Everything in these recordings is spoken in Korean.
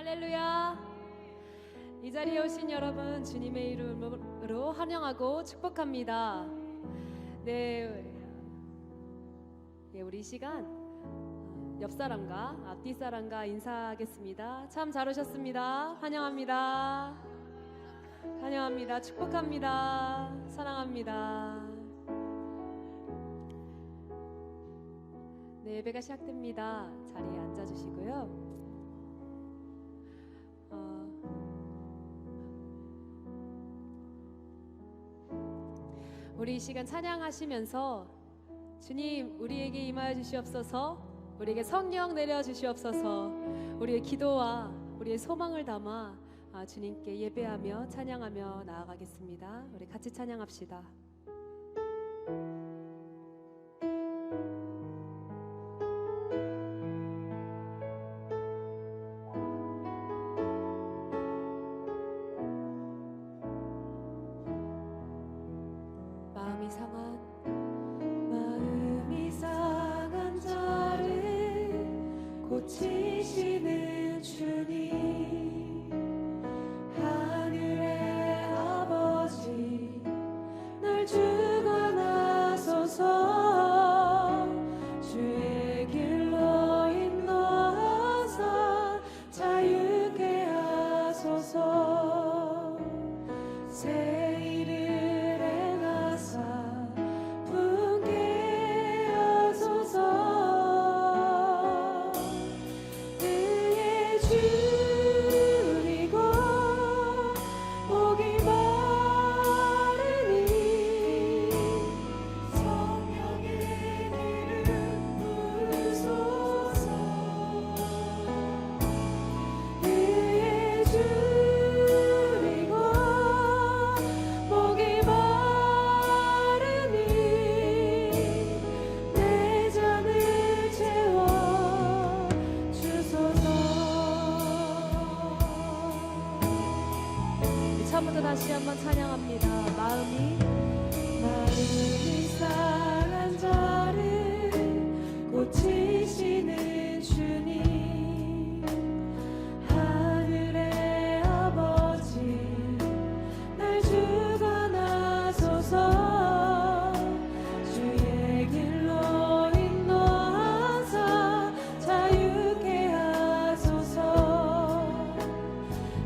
할렐루야. 이 자리에 오신 여러분 주님의 이름으로 환영하고 축복합니다. 네, 우리 이 시간 옆 사람과 앞뒤 사람과 인사하겠습니다. 참 잘 오셨습니다. 환영합니다. 환영합니다. 축복합니다. 사랑합니다. 네, 예배가 시작됩니다. 자리에 앉아주시고요. 우리 이 시간 찬양하시면서 주님 우리에게 임하여 주시옵소서, 우리에게 성령 내려 주시옵소서, 우리의 기도와 우리의 소망을 담아 주님께 예배하며 찬양하며 나아가겠습니다. 우리 같이 찬양합시다. 마음이 상한 자를 고치시는 주님, 하늘의 아버지 날 주관하소서. 주의 길로 인도하사 자유케 하소서. 새 일을 행하사 분케 하소서. 의에 줄이고 목이 마르니 성령의 기름 부으소서. 의에 줄이고 목이 마르니 내 잔을 채워 주소서. 처음부터 다시 한번 찬양합니다. 마음이 상한 자를 고치시는 주님, 하늘의 아버지 날 주관하소서. 주의 길로 인도하사 자유케 하소서.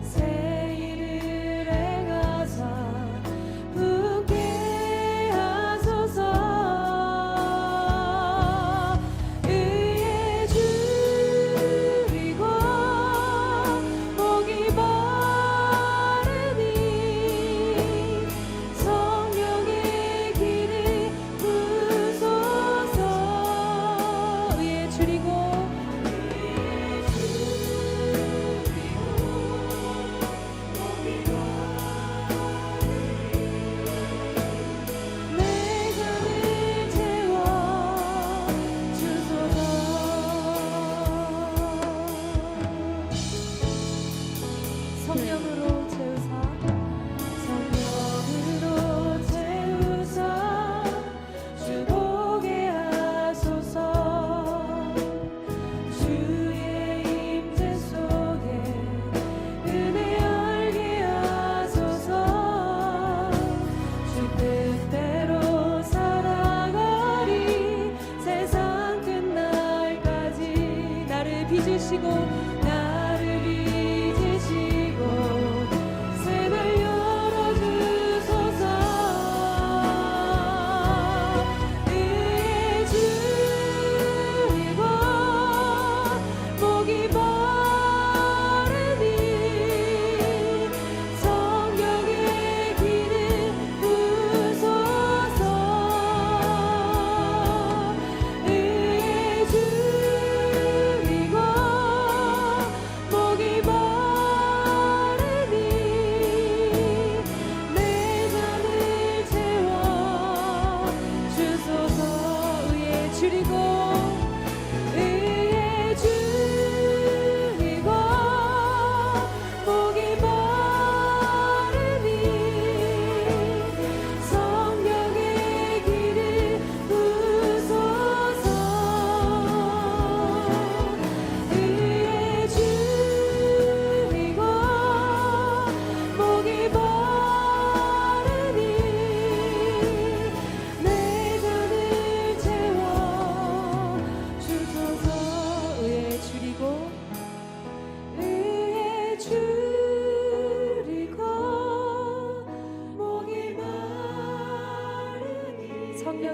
새 일을 행하사 분케 하소서. 의에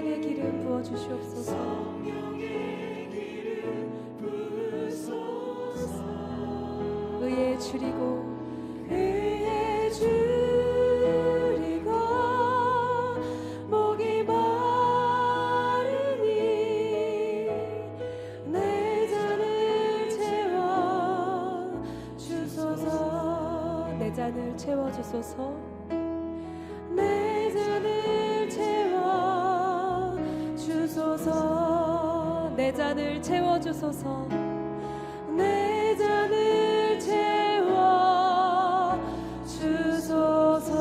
성령의 기름 부어 주시옵소서. 의에 줄이고 의에 줄이고 목이 마르니 내 잔을 채워 주소서. 내 잔을 채워 주소서. 내 잔을 채워 주소서. 내 잔을 채워 주소서. 내 잔을 채워 주소서.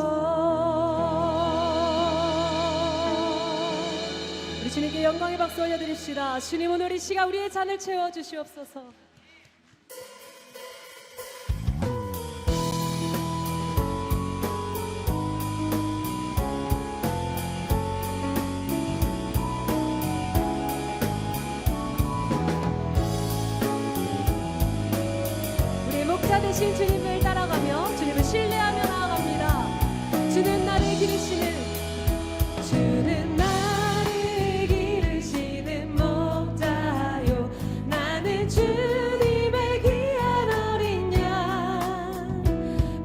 우리 주님께 영광의 박수 올려드립시다. 주님, 오늘 이 시간 우리의 잔을 채워 주시옵소서. 우리의 목자 되신 주님을 따라가며 주님을 신뢰하며 나아갑니다. 주는 나를 기르시는 주는 나를 기르시는 목자요. 나는 주님의 귀한 어린 양.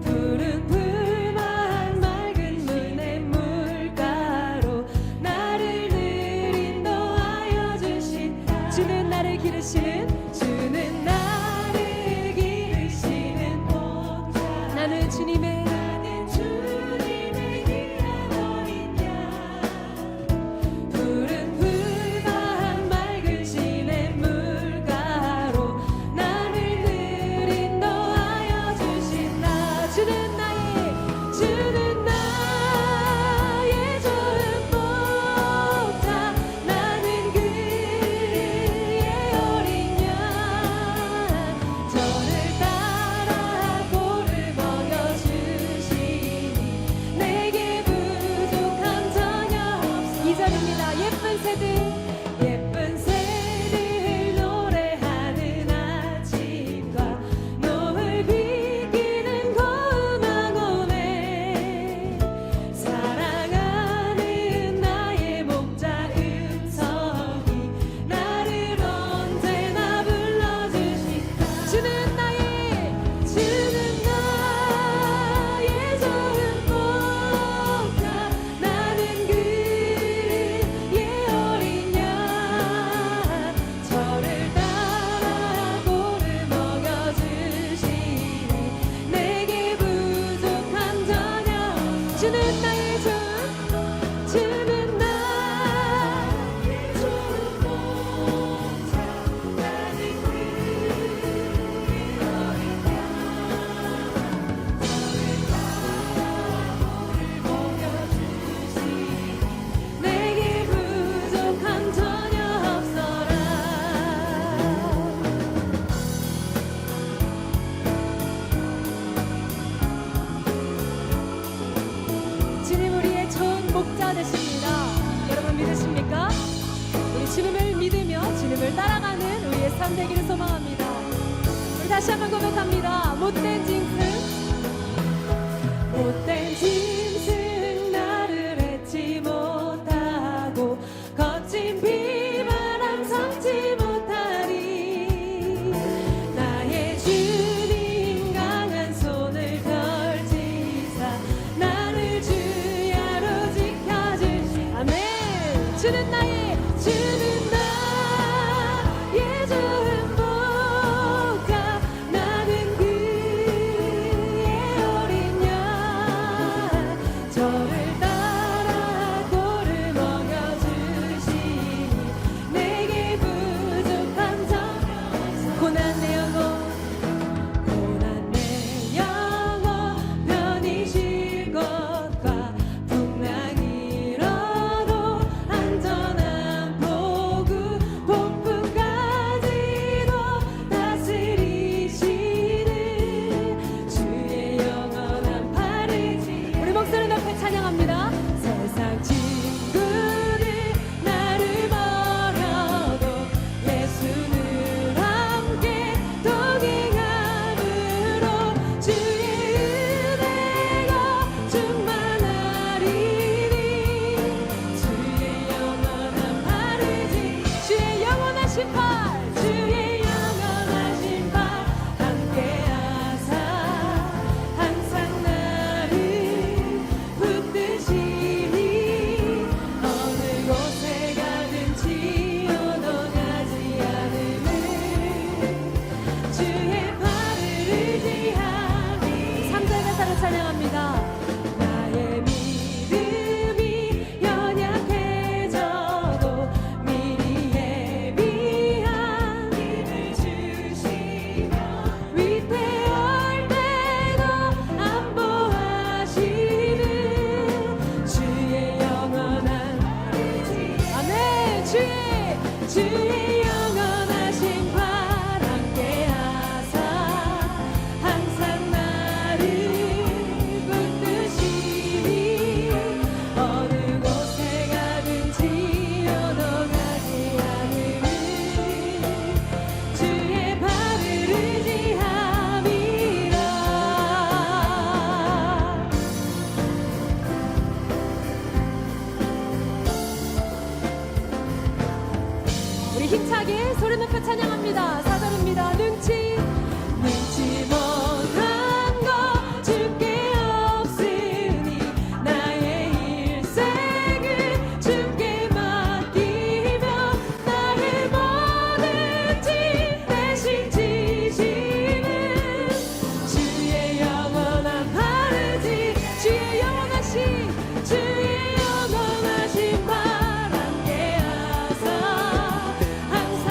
푸른 풀만 맑은 눈의 물가로 나를 늘 인도하여 주신다. 주는 나를 기르시는 주는 나를 기르시는 목자. 나는 주님의 나는 주님의 귀한 어린 양. 푸른 풀만 맑은 시냇 물가로 나를 늘 인도하여 주신다. 주는 나의 좋은 목자. 나는 그의 어린 양. 저를 따라 꼴을 먹여주시니 내게 부족함 전혀 없어. 2절입니다. 예쁜 새들 노래하는 아침과 노을 비기는 고음만 오네. 사랑하는 나의 목자 음성이 나를 언제나 불러주신다. 주는 나의 좋은 목자. 나는 그의 어린 양. 저를 따라 꼴을 먹여주시니 내게 부족함 전혀 없어. 주는 나의 좋은 목자. 나는 그의 어린 양. 내게 부족함 전혀 없어라. 주님 우리의 좋은 목자 되십니다. 여러분 믿으십니까? 우리 주님을 믿으며 주님을 따라가는 우리의 삶 되기를 소망합니다. 우리 다시 한번 고백합니다. 못된 짐승 나를 해치 못하고 거친 비바람 삼지 못하리. 나의 주님 강한 손을 펼치사 나를 주야로 지켜주시. 아멘. 주는 나의 좋은 목자. 나는 그의 머리 높여 찬양합니다. 4절입니다. 눈치 못한 거 주께 없으니 나의 일생을 주께 맡기며 나의 뭐든지 대신 지시는 주의 영원한 바르지 주의 영원하신 바 함께 하사 항상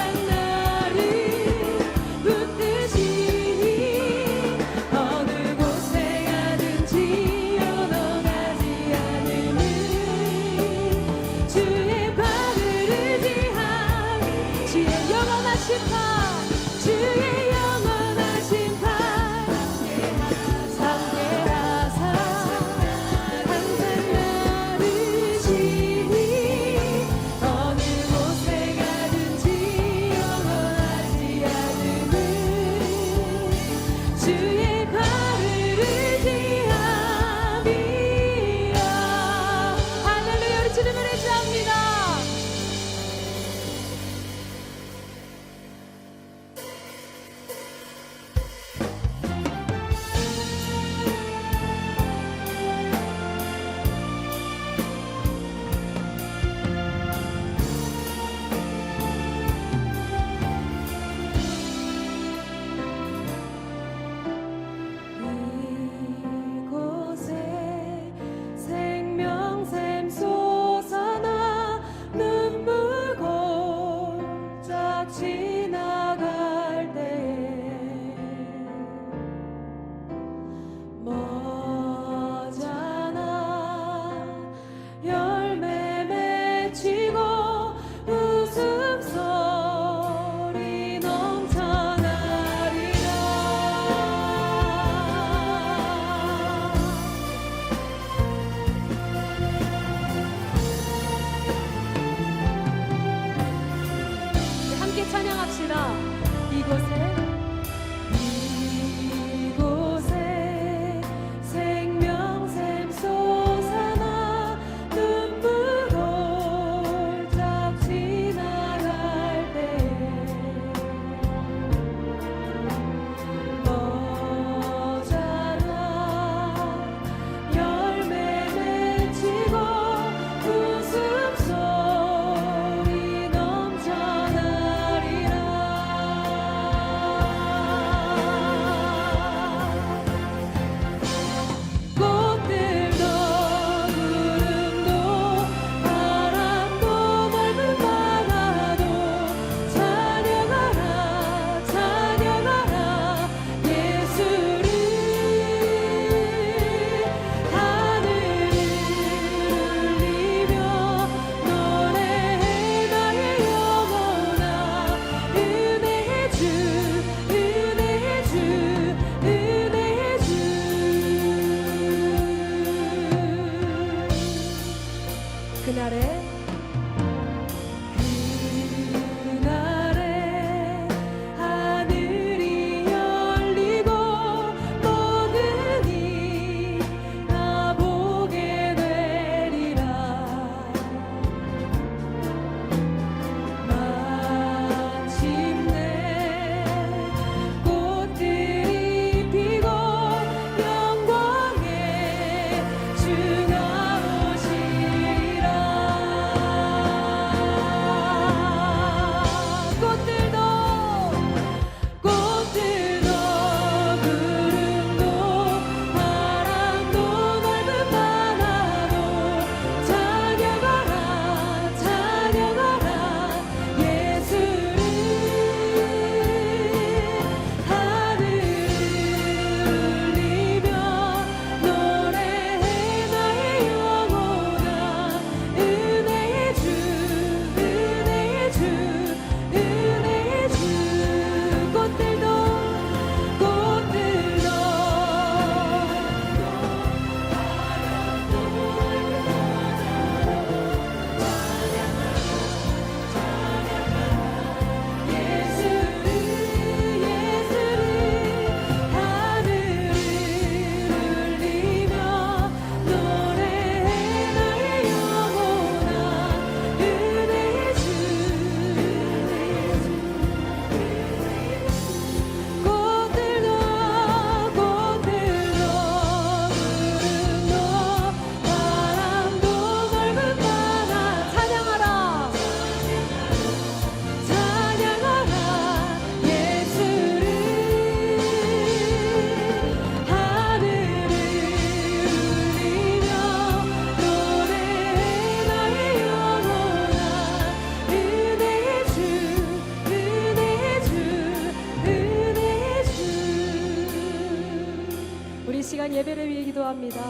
시간 예배를 위해 기도합니다.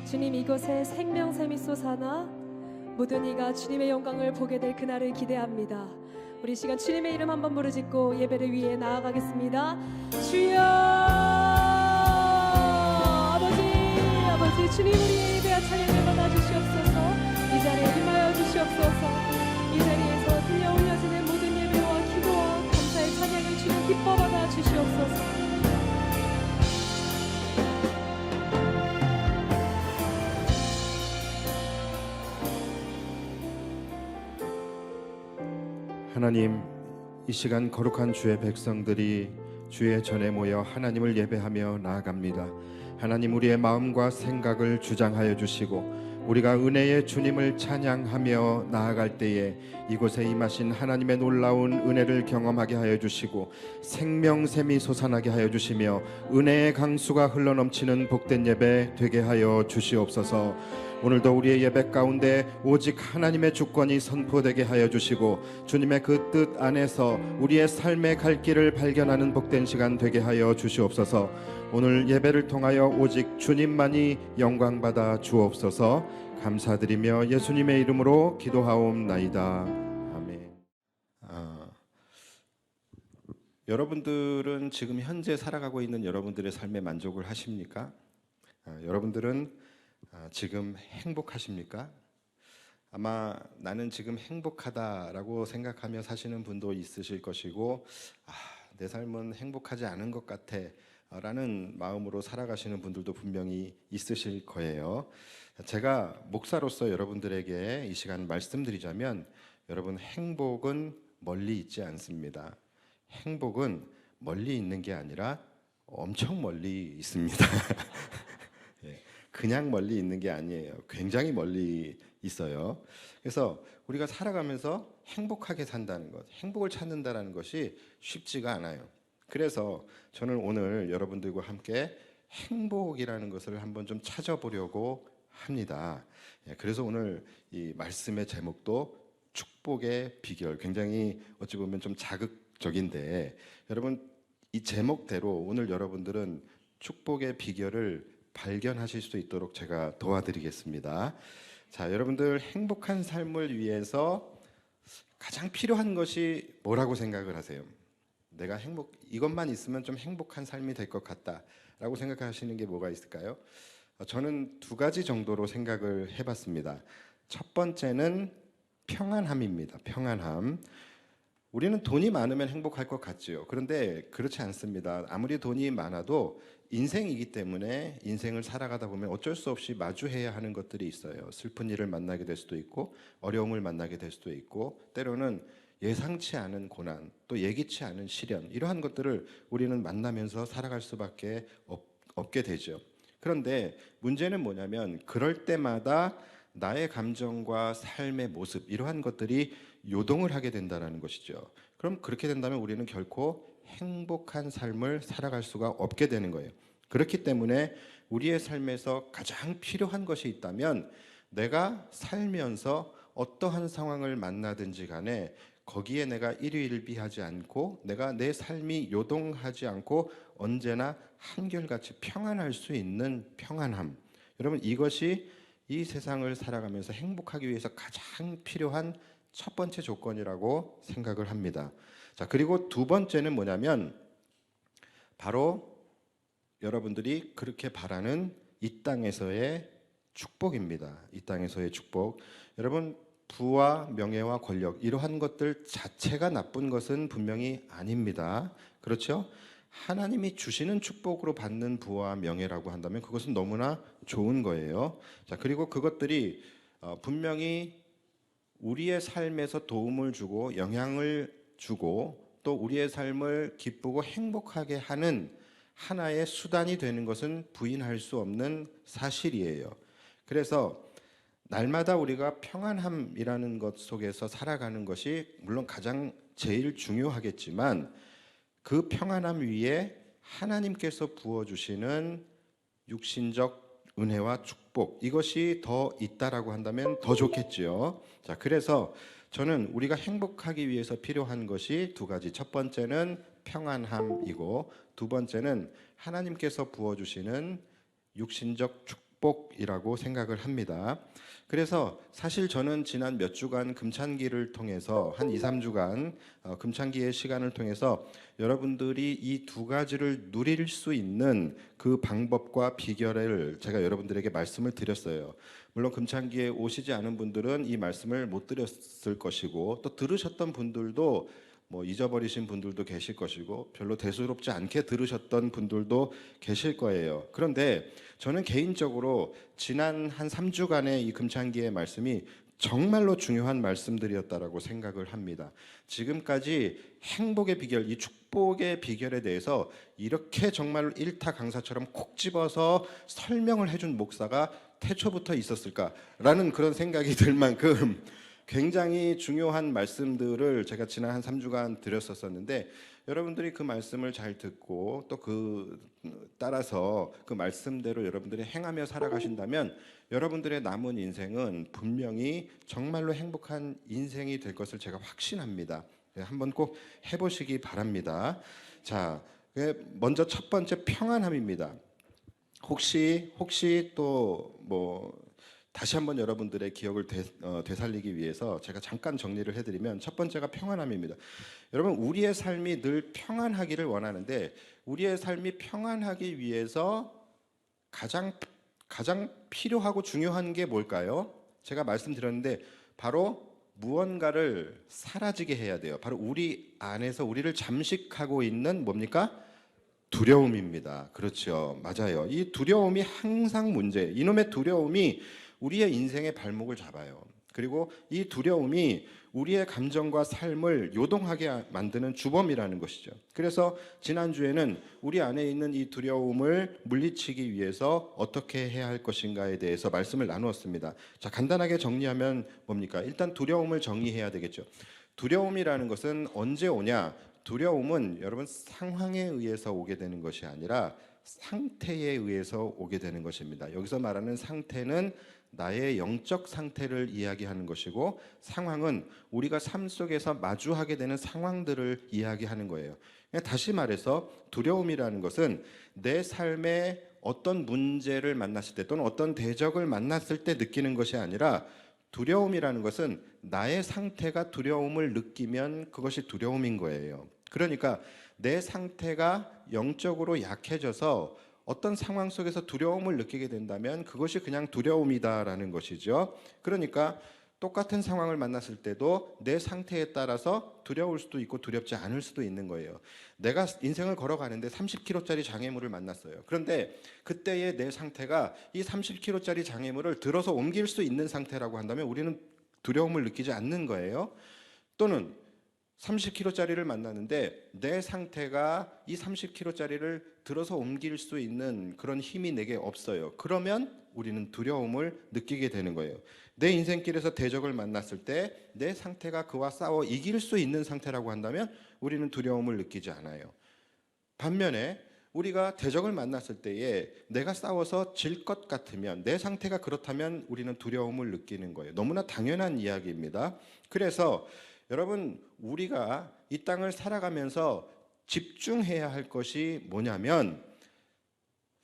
주님, 이곳에 생명샘이 솟아나 모든 이가 주님의 영광을 보게 될 그날을 기대합니다. 우리 시간 주님의 이름 한번 부르짖고 예배를 위해 나아가겠습니다. 주여, 아버지 주님, 우리의 예배와 찬양을 받아주시옵소서. 이 자리에 임하여 주시옵소서. 이 자리에서 들려 올려지는 모든 예배와 기도와 감사의 찬양을 주님 기뻐 받아 주시옵소서. 하나님, 이 시간 거룩한 주의 백성들이 주의 전에 모여 하나님을 예배하며 나아갑니다. 하나님, 우리의 마음과 생각을 주장하여 주시고 우리가 은혜의 주님을 찬양하며 나아갈 때에 이곳에 임하신 하나님의 놀라운 은혜를 경험하게 하여 주시고 생명샘이 솟아나게 하여 주시며 은혜의 강수가 흘러넘치는 복된 예배 되게 하여 주시옵소서. 오늘도 우리의 예배 가운데 오직 하나님의 주권이 선포되게 하여 주시고 주님의 그 뜻 안에서 우리의 삶의 갈 길을 발견하는 복된 시간 되게 하여 주시옵소서. 오늘 예배를 통하여 오직 주님만이 영광받아 주옵소서. 감사드리며 예수님의 이름으로 기도하옵나이다. 아멘. 여러분들은 지금 현재 살아가고 있는 여러분들의 삶에 만족을 하십니까? 여러분들은 지금 행복하십니까? 아마 나는 지금 행복하다라고 생각하며 사시는 분도 있으실 것이고, 내 삶은 행복하지 않은 것 같아 라는 마음으로 살아가시는 분들도 분명히 있으실 거예요. 제가 목사로서 여러분들에게 이 시간 말씀드리자면, 여러분, 행복은 멀리 있지 않습니다. 행복은 멀리 있는 게 아니라 엄청 멀리 있습니다. 그냥 멀리 있는 게 아니에요. 굉장히 멀리 있어요. 그래서 우리가 살아가면서 행복하게 산다는 것, 행복을 찾는다는 것이 쉽지가 않아요. 그래서 저는 오늘 여러분들과 함께 행복이라는 것을 한번 좀 찾아보려고 합니다. 그래서 오늘 이 말씀의 제목도 축복의 비결, 굉장히 어찌 보면 좀 자극적인데, 여러분, 이 제목대로 오늘 여러분들은 축복의 비결을 발견하실 수 있도록 제가 도와드리겠습니다. 자, 여러분들, 행복한 삶을 위해서 가장 필요한 것이 뭐라고 생각을 하세요? 내가 이것만 있으면 좀 행복한 삶이 될 것 같다라고 생각하시는 게 뭐가 있을까요? 저는 두 가지 정도로 생각을 해봤습니다. 첫 번째는 평안함입니다. 평안함. 우리는 돈이 많으면 행복할 것 같지요. 그런데 그렇지 않습니다. 아무리 돈이 많아도 인생이기 때문에 인생을 살아가다 보면 어쩔 수 없이 마주해야 하는 것들이 있어요. 슬픈 일을 만나게 될 수도 있고, 어려움을 만나게 될 수도 있고, 때로는 예상치 않은 고난, 또 예기치 않은 시련, 이러한 것들을 우리는 만나면서 살아갈 수밖에 없게 되죠. 그런데 문제는 뭐냐면, 그럴 때마다 나의 감정과 삶의 모습, 이러한 것들이 요동을 하게 된다는 것이죠. 그럼 그렇게 된다면 우리는 결코 행복한 삶을 살아갈 수가 없게 되는 거예요. 그렇기 때문에 우리의 삶에서 가장 필요한 것이 있다면, 내가 살면서 어떠한 상황을 만나든지 간에 거기에 내가 일희일비하지 않고, 내가 내 삶이 요동하지 않고 언제나 한결같이 평안할 수 있는 평안함. 여러분, 이것이 이 세상을 살아가면서 행복하기 위해서 가장 필요한 첫 번째 조건이라고 생각을 합니다. 자, 그리고 두 번째는 뭐냐면, 바로 여러분들이 그렇게 바라는 이 땅에서의 축복입니다. 이 땅에서의 축복. 여러분, 부와 명예와 권력, 이러한 것들 자체가 나쁜 것은 분명히 아닙니다. 그렇죠? 하나님이 주시는 축복으로 받는 부와 명예라고 한다면 그것은 너무나 좋은 거예요. 자, 그리고 그것들이 분명히 우리의 삶에서 도움을 주고 영향을 주고 또 우리의 삶을 기쁘고 행복하게 하는 하나의 수단이 되는 것은 부인할 수 없는 사실이에요. 그래서 날마다 우리가 평안함이라는 것 속에서 살아가는 것이 물론 가장 제일 중요하겠지만, 그 평안함 위에 하나님께서 부어주시는 육신적 은혜와 축복, 이것이 더 있다라고 한다면 더 좋겠지요. 자, 그래서 저는 우리가 행복하기 위해서 필요한 것이 두 가지. 첫 번째는 평안함이고, 두 번째는 하나님께서 부어주시는 육신적 축복이라고 생각을 합니다. 그래서 사실 저는 지난 몇 주간 금찬기를 통해서 한 2, 3주간 금찬기의 시간을 통해서 여러분들이 이 두 가지를 누릴 수 있는 그 방법과 비결을 제가 여러분들에게 말씀을 드렸어요. 물론 금찬기에 오시지 않은 분들은 이 말씀을 못 드렸을 것이고, 또 들으셨던 분들도 뭐 잊어버리신 분들도 계실 것이고, 별로 대수롭지 않게 들으셨던 분들도 계실 거예요. 그런데 저는 개인적으로 지난 한 3주간의 이 금찬기의 말씀이 정말로 중요한 말씀들이었다라고 생각을 합니다. 지금까지 행복의 비결, 이 축복의 비결에 대해서 이렇게 정말로 일타 강사처럼 콕 집어서 설명을 해준 목사가 태초부터 있었을까라는 그런 생각이 들 만큼 굉장히 중요한 말씀들을 제가 지난 한 3주간 드렸었는데, 여러분들이 그 말씀을 잘 듣고 또 그 따라서 그 말씀대로 여러분들이 행하며 살아가신다면 여러분들의 남은 인생은 분명히 정말로 행복한 인생이 될 것을 제가 확신합니다. 한번 꼭 해보시기 바랍니다. 자, 먼저 첫 번째 평안함입니다. 혹시 또 뭐 다시 한번 여러분들의 기억을 되살리기 위해서 제가 잠깐 정리를 해드리면, 첫 번째가 평안함입니다. 여러분, 우리의 삶이 늘 평안하기를 원하는데, 우리의 삶이 평안하기 위해서 가장 필요하고 중요한 게 뭘까요? 제가 말씀드렸는데 바로 무언가를 사라지게 해야 돼요. 바로 우리 안에서 우리를 잠식하고 있는 뭡니까? 두려움입니다. 그렇죠. 맞아요. 이 두려움이 항상 문제예요. 이놈의 두려움이 우리의 인생의 발목을 잡아요. 그리고 이 두려움이 우리의 감정과 삶을 요동하게 만드는 주범이라는 것이죠. 그래서 지난주에는 우리 안에 있는 이 두려움을 물리치기 위해서 어떻게 해야 할 것인가에 대해서 말씀을 나누었습니다. 자, 간단하게 정리하면 뭡니까? 일단 두려움을 정의해야 되겠죠. 두려움이라는 것은 언제 오냐? 두려움은 여러분 상황에 의해서 오게 되는 것이 아니라 상태에 의해서 오게 되는 것입니다. 여기서 말하는 상태는 나의 영적 상태를 이야기하는 것이고, 상황은 우리가 삶 속에서 마주하게 되는 상황들을 이야기하는 거예요. 다시 말해서 두려움이라는 것은 내 삶에 어떤 문제를 만났을 때 또는 어떤 대적을 만났을 때 느끼는 것이 아니라, 두려움이라는 것은 나의 상태가 두려움을 느끼면 그것이 두려움인 거예요. 그러니까 내 상태가 영적으로 약해져서 어떤 상황 속에서 두려움을 느끼게 된다면 그것이 그냥 두려움이다라는 것이죠. 그러니까 똑같은 상황을 만났을 때도 내 상태에 따라서 두려울 수도 있고 두렵지 않을 수도 있는 거예요. 내가 인생을 걸어가는데 30kg짜리 장애물을 만났어요. 그런데 그때의 내 상태가 이 30kg짜리 장애물을 들어서 옮길 수 있는 상태라고 한다면 우리는 두려움을 느끼지 않는 거예요. 또는 30kg짜리를 만나는데 내 상태가 이 30kg짜리를 들어서 옮길 수 있는 그런 힘이 내게 없어요. 그러면 우리는 두려움을 느끼게 되는 거예요. 내 인생길에서 대적을 만났을 때 내 상태가 그와 싸워 이길 수 있는 상태라고 한다면 우리는 두려움을 느끼지 않아요. 반면에 우리가 대적을 만났을 때에 내가 싸워서 질 것 같으면, 내 상태가 그렇다면 우리는 두려움을 느끼는 거예요. 너무나 당연한 이야기입니다. 그래서 여러분, 우리가 이 땅을 살아가면서 집중해야 할 것이 뭐냐면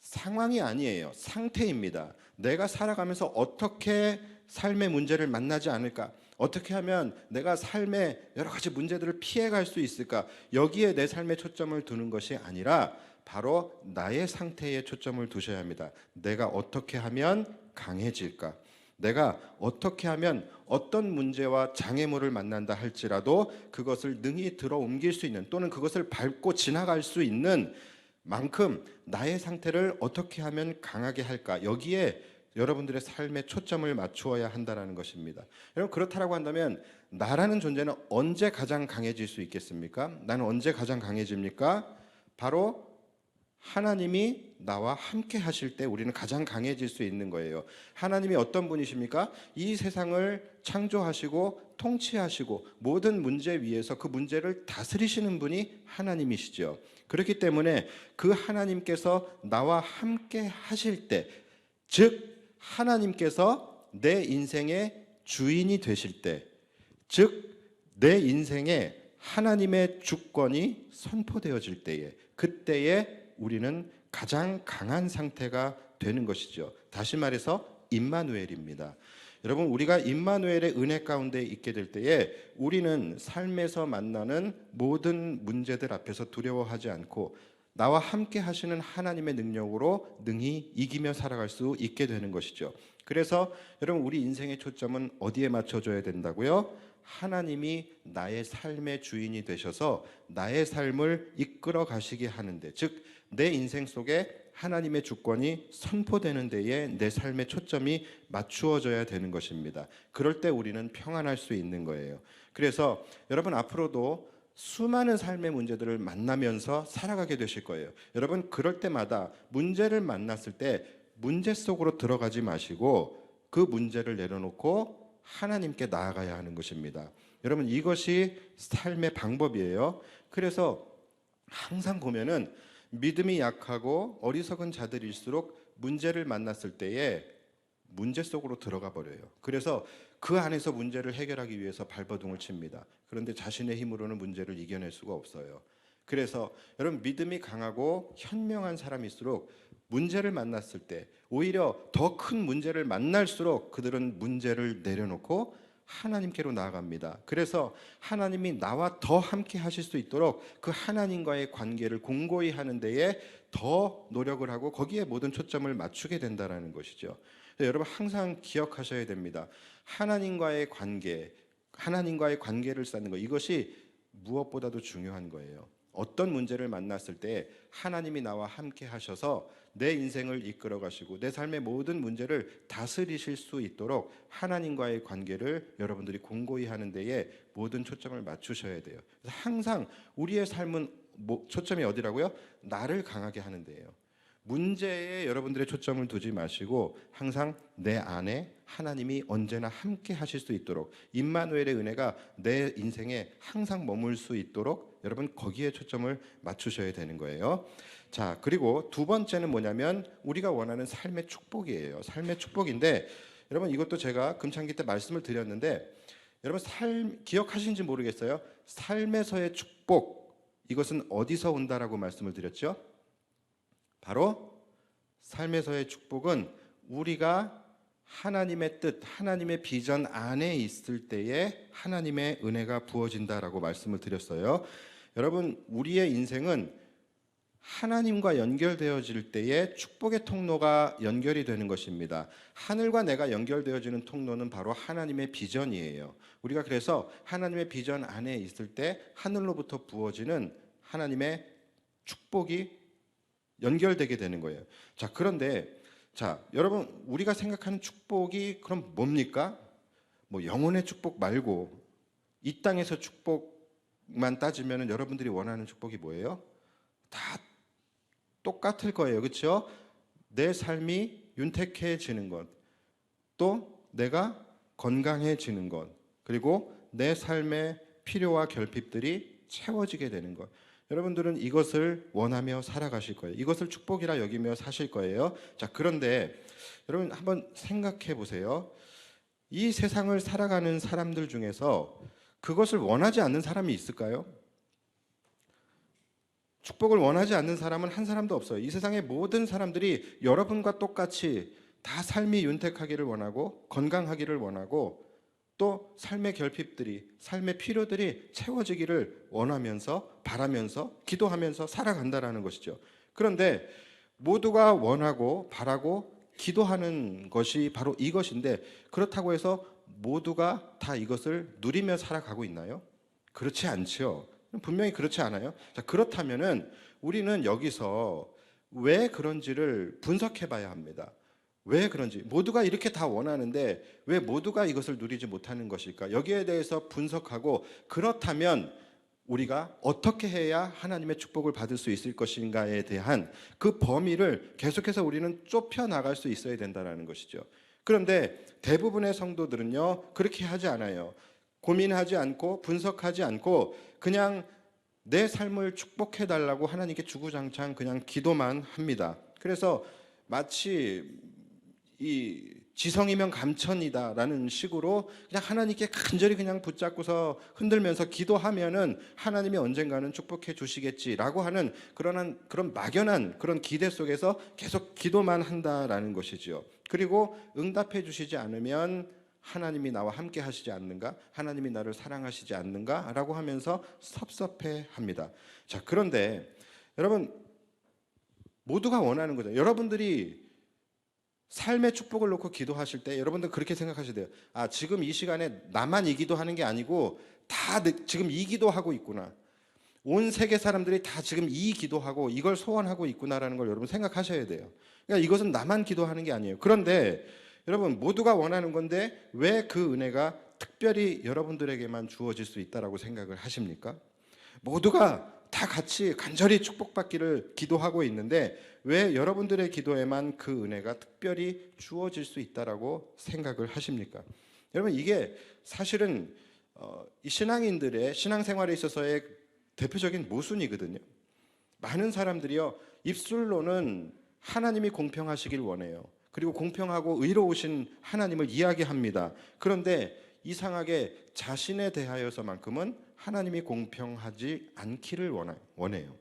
상황이 아니에요. 상태입니다. 내가 살아가면서 어떻게 삶의 문제를 만나지 않을까? 어떻게 하면 내가 삶의 여러 가지 문제들을 피해갈 수 있을까? 여기에 내 삶의 초점을 두는 것이 아니라 바로 나의 상태에 초점을 두셔야 합니다. 내가 어떻게 하면 강해질까? 내가 어떻게 하면 어떤 문제와 장애물을 만난다 할지라도 그것을 능히 들어 옮길 수 있는, 또는 그것을 밟고 지나갈 수 있는 만큼 나의 상태를 어떻게 하면 강하게 할까? 여기에 여러분들의 삶에 초점을 맞추어야 한다는 것입니다. 여러분, 그렇다고 한다면 나라는 존재는 언제 가장 강해질 수 있겠습니까? 나는 언제 가장 강해집니까? 바로 하나님이 나와 함께 하실 때 우리는 가장 강해질 수 있는 거예요. 하나님이 어떤 분이십니까? 이 세상을 창조하시고 통치하시고 모든 문제 위에서 그 문제를 다스리시는 분이 하나님이시죠. 그렇기 때문에 그 하나님께서 나와 함께 하실 때, 즉 하나님께서 내 인생의 주인이 되실 때, 즉 내 인생에 하나님의 주권이 선포되어질 때에, 그때에 우리는 가장 강한 상태가 되는 것이죠. 다시 말해서 임마누엘입니다. 여러분, 우리가 임마누엘의 은혜 가운데 있게 될 때에 우리는 삶에서 만나는 모든 문제들 앞에서 두려워하지 않고 나와 함께 하시는 하나님의 능력으로 능히 이기며 살아갈 수 있게 되는 것이죠. 그래서 여러분, 우리 인생의 초점은 어디에 맞춰줘야 된다고요? 하나님이 나의 삶의 주인이 되셔서 나의 삶을 이끌어 가시게 하는데, 즉 내 인생 속에 하나님의 주권이 선포되는 데에 내 삶의 초점이 맞추어져야 되는 것입니다. 그럴 때 우리는 평안할 수 있는 거예요. 그래서 여러분, 앞으로도 수많은 삶의 문제들을 만나면서 살아가게 되실 거예요. 여러분, 그럴 때마다 문제를 만났을 때 문제 속으로 들어가지 마시고 그 문제를 내려놓고 하나님께 나아가야 하는 것입니다. 여러분, 이것이 삶의 방법이에요. 그래서 항상 보면은 믿음이 약하고 어리석은 자들일수록 문제를 만났을 때에 문제 속으로 들어가 버려요. 그래서 그 안에서 문제를 해결하기 위해서 발버둥을 칩니다. 그런데 자신의 힘으로는 문제를 이겨낼 수가 없어요. 그래서 여러분, 믿음이 강하고 현명한 사람일수록 문제를 만났을 때 오히려 더 큰 문제를 만날수록 그들은 문제를 내려놓고 하나님께로 나아갑니다. 그래서 하나님이 나와 더 함께 하실 수 있도록 그 하나님과의 관계를 공고히 하는 데에 더 노력을 하고 거기에 모든 초점을 맞추게 된다는 것이죠. 여러분, 항상 기억하셔야 됩니다. 하나님과의 관계를 쌓는 것, 이것이 무엇보다도 중요한 거예요. 어떤 문제를 만났을 때 하나님이 나와 함께 하셔서 내 인생을 이끌어 가시고 내 삶의 모든 문제를 다스리실 수 있도록 하나님과의 관계를 여러분들이 공고히 하는 데에 모든 초점을 맞추셔야 돼요. 그래서 항상 우리의 삶은 초점이 어디라고요? 나를 강하게 하는 데예요. 문제에 여러분들의 초점을 두지 마시고 항상 내 안에 하나님이 언제나 함께 하실 수 있도록, 임마누엘의 은혜가 내 인생에 항상 머물 수 있도록 여러분 거기에 초점을 맞추셔야 되는 거예요. 자, 그리고 두 번째는 뭐냐면 우리가 원하는 삶의 축복이에요. 삶의 축복인데 여러분, 이것도 제가 금창기 때 말씀을 드렸는데 여러분, 기억하시는지 모르겠어요. 삶에서의 축복, 이것은 어디서 온다라고 말씀을 드렸죠? 바로 삶에서의 축복은 우리가 하나님의 뜻, 하나님의 비전 안에 있을 때에 하나님의 은혜가 부어진다라고 말씀을 드렸어요. 여러분, 우리의 인생은 하나님과 연결되어질 때에 축복의 통로가 연결이 되는 것입니다. 하늘과 내가 연결되어지는 통로는 바로 하나님의 비전이에요. 우리가 그래서 하나님의 비전 안에 있을 때 하늘로부터 부어지는 하나님의 축복이 연결되게 되는 거예요. 자, 그런데 여러분, 우리가 생각하는 축복이 그럼 뭡니까? 뭐 영혼의 축복 말고 이 땅에서 축복만 따지면 여러분들이 원하는 축복이 뭐예요? 다 똑같을 거예요. 그렇죠? 내 삶이 윤택해지는 것, 또 내가 건강해지는 것, 그리고 내 삶의 필요와 결핍들이 채워지게 되는 것. 여러분들은 이것을 원하며 살아가실 거예요. 이것을 축복이라 여기며 사실 거예요. 자, 그런데 여러분 한번 생각해 보세요. 이 세상을 살아가는 사람들 중에서 그것을 원하지 않는 사람이 있을까요? 축복을 원하지 않는 사람은 한 사람도 없어요. 이 세상의 모든 사람들이 여러분과 똑같이 다 삶이 윤택하기를 원하고 건강하기를 원하고 또 삶의 결핍들이, 삶의 필요들이 채워지기를 원하면서 바라면서 기도하면서 살아간다라는 것이죠. 그런데 모두가 원하고 바라고 기도하는 것이 바로 이것인데 그렇다고 해서 모두가 다 이것을 누리며 살아가고 있나요? 그렇지 않죠. 분명히 그렇지 않아요. 자, 그렇다면은 우리는 여기서 왜 그런지를 분석해 봐야 합니다. 왜 그런지, 모두가 이렇게 다 원하는데 왜 모두가 이것을 누리지 못하는 것일까? 여기에 대해서 분석하고 그렇다면 우리가 어떻게 해야 하나님의 축복을 받을 수 있을 것인가에 대한 그 범위를 계속해서 우리는 좁혀 나갈 수 있어야 된다는 것이죠. 그런데 대부분의 성도들은요, 그렇게 하지 않아요. 고민하지 않고 분석하지 않고 그냥 내 삶을 축복해 달라고 하나님께 주구장창 그냥 기도만 합니다. 그래서 마치 이 지성이면 감천이다라는 식으로 그냥 하나님께 간절히 그냥 붙잡고서 흔들면서 기도하면은 하나님이 언젠가는 축복해 주시겠지라고 하는 그런 막연한 그런 기대 속에서 계속 기도만 한다라는 것이죠. 그리고 응답해 주시지 않으면 하나님이 나와 함께 하시지 않는가? 하나님이 나를 사랑하시지 않는가? 라고 하면서 섭섭해 합니다. 자, 그런데 여러분 모두가 원하는 거죠. 여러분들이 삶의 축복을 놓고 기도하실 때 여러분들 그렇게 생각하셔야 돼요. 아, 지금 이 시간에 나만 이 기도하는 게 아니고 다 지금 이 기도하고 있구나. 온 세계 사람들이 다 지금 이 기도하고 이걸 소원하고 있구나라는 걸 여러분 생각하셔야 돼요. 그러니까 이것은 나만 기도하는 게 아니에요. 그런데 여러분 모두가 원하는 건데 왜 그 은혜가 특별히 여러분들에게만 주어질 수 있다라고 생각을 하십니까? 모두가 다 같이 간절히 축복받기를 기도하고 있는데 왜 여러분들의 기도에만 그 은혜가 특별히 주어질 수 있다라고 생각을 하십니까? 여러분 이게 사실은 이 신앙인들의 신앙생활에 있어서의 대표적인 모순이거든요. 많은 사람들이요 입술로는 하나님이 공평하시길 원해요. 그리고 공평하고 의로우신 하나님을 이야기합니다. 그런데 이상하게 자신에 대하여서만큼은 하나님이 공평하지 않기를 원해요.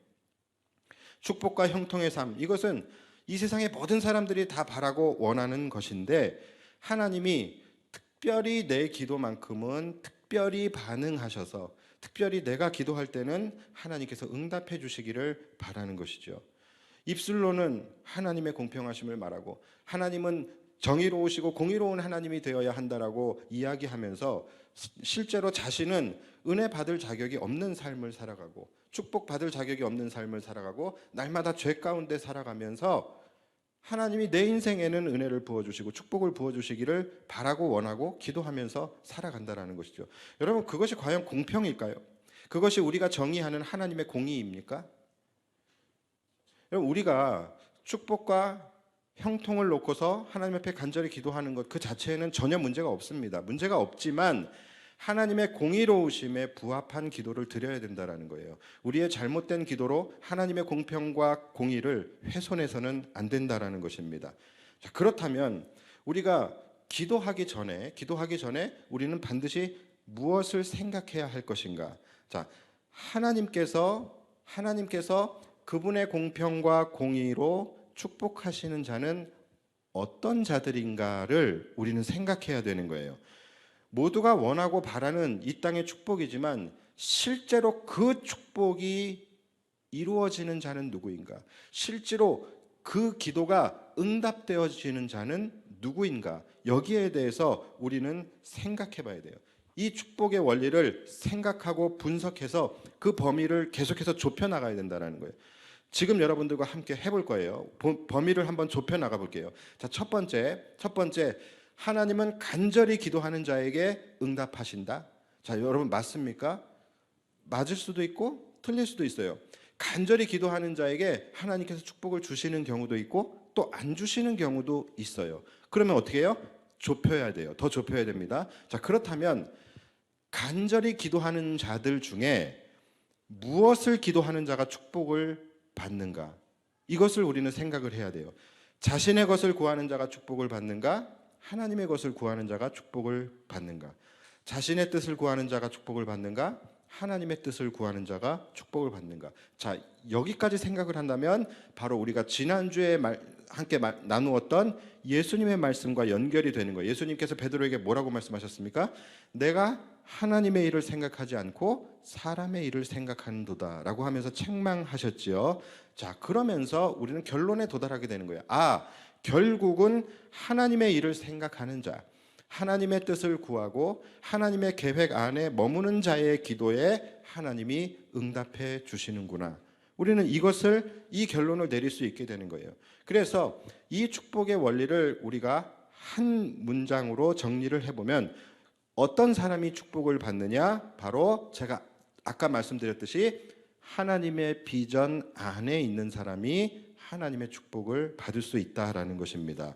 축복과 형통의 삶, 이것은 이 세상의 모든 사람들이 다 바라고 원하는 것인데 하나님이 특별히 내 기도만큼은 특별히 반응하셔서 특별히 내가 기도할 때는 하나님께서 응답해 주시기를 바라는 것이죠. 입술로는 하나님의 공평하심을 말하고 하나님은 정의로우시고 공의로운 하나님이 되어야 한다라고 이야기하면서 실제로 자신은 은혜 받을 자격이 없는 삶을 살아가고 축복 받을 자격이 없는 삶을 살아가고 날마다 죄 가운데 살아가면서 하나님이 내 인생에는 은혜를 부어주시고 축복을 부어주시기를 바라고 원하고 기도하면서 살아간다라는 것이죠. 여러분 그것이 과연 공평일까요? 그것이 우리가 정의하는 하나님의 공의입니까? 여러분 우리가 축복과 형통을 놓고서 하나님 앞에 간절히 기도하는 것 그 자체에는 전혀 문제가 없습니다. 문제가 없지만 하나님의 공의로우심에 부합한 기도를 드려야 된다는 거예요. 우리의 잘못된 기도로 하나님의 공평과 공의를 훼손해서는 안 된다는 것입니다. 자, 그렇다면 우리가 기도하기 전에 우리는 반드시 무엇을 생각해야 할 것인가? 자, 하나님께서 그분의 공평과 공의로 축복하시는 자는 어떤 자들인가를 우리는 생각해야 되는 거예요. 모두가 원하고 바라는 이 땅의 축복이지만 실제로 그 축복이 이루어지는 자는 누구인가? 실제로 그 기도가 응답되어지는 자는 누구인가? 여기에 대해서 우리는 생각해 봐야 돼요. 이 축복의 원리를 생각하고 분석해서 그 범위를 계속해서 좁혀 나가야 된다는 거예요. 지금 여러분들과 함께 해볼 거예요. 범위를 한번 좁혀 나가 볼게요. 자, 첫 번째, 하나님은 간절히 기도하는 자에게 응답하신다. 자, 여러분 맞습니까? 맞을 수도 있고 틀릴 수도 있어요. 간절히 기도하는 자에게 하나님께서 축복을 주시는 경우도 있고 또 안 주시는 경우도 있어요. 그러면 어떻게 해요? 좁혀야 돼요. 더 좁혀야 됩니다. 자, 그렇다면 간절히 기도하는 자들 중에 무엇을 기도하는 자가 축복을 받는가? 이것을 우리는 생각을 해야 돼요. 자신의 것을 구하는 자가 축복을 받는가? 하나님의 것을 구하는 자가 축복을 받는가? 자신의 뜻을 구하는 자가 축복을 받는가? 하나님의 뜻을 구하는 자가 축복을 받는가? 자, 여기까지 생각을 한다면 바로 우리가 지난주에 함께 나누었던 예수님의 말씀과 연결이 되는 거예요. 예수님께서 베드로에게 뭐라고 말씀하셨습니까? 내가 하나님의 일을 생각하지 않고 사람의 일을 생각하는도다 라고 하면서 책망하셨지요. 자, 그러면서 우리는 결론에 도달하게 되는 거예요. 아, 결국은 하나님의 일을 생각하는 자, 하나님의 뜻을 구하고 하나님의 계획 안에 머무는 자의 기도에 하나님이 응답해 주시는구나. 우리는 이 결론을 내릴 수 있게 되는 거예요. 그래서 이 축복의 원리를 우리가 한 문장으로 정리를 해보면 어떤 사람이 축복을 받느냐? 바로 제가 아까 말씀드렸듯이 하나님의 비전 안에 있는 사람이 하나님의 축복을 받을 수 있다라는 것입니다.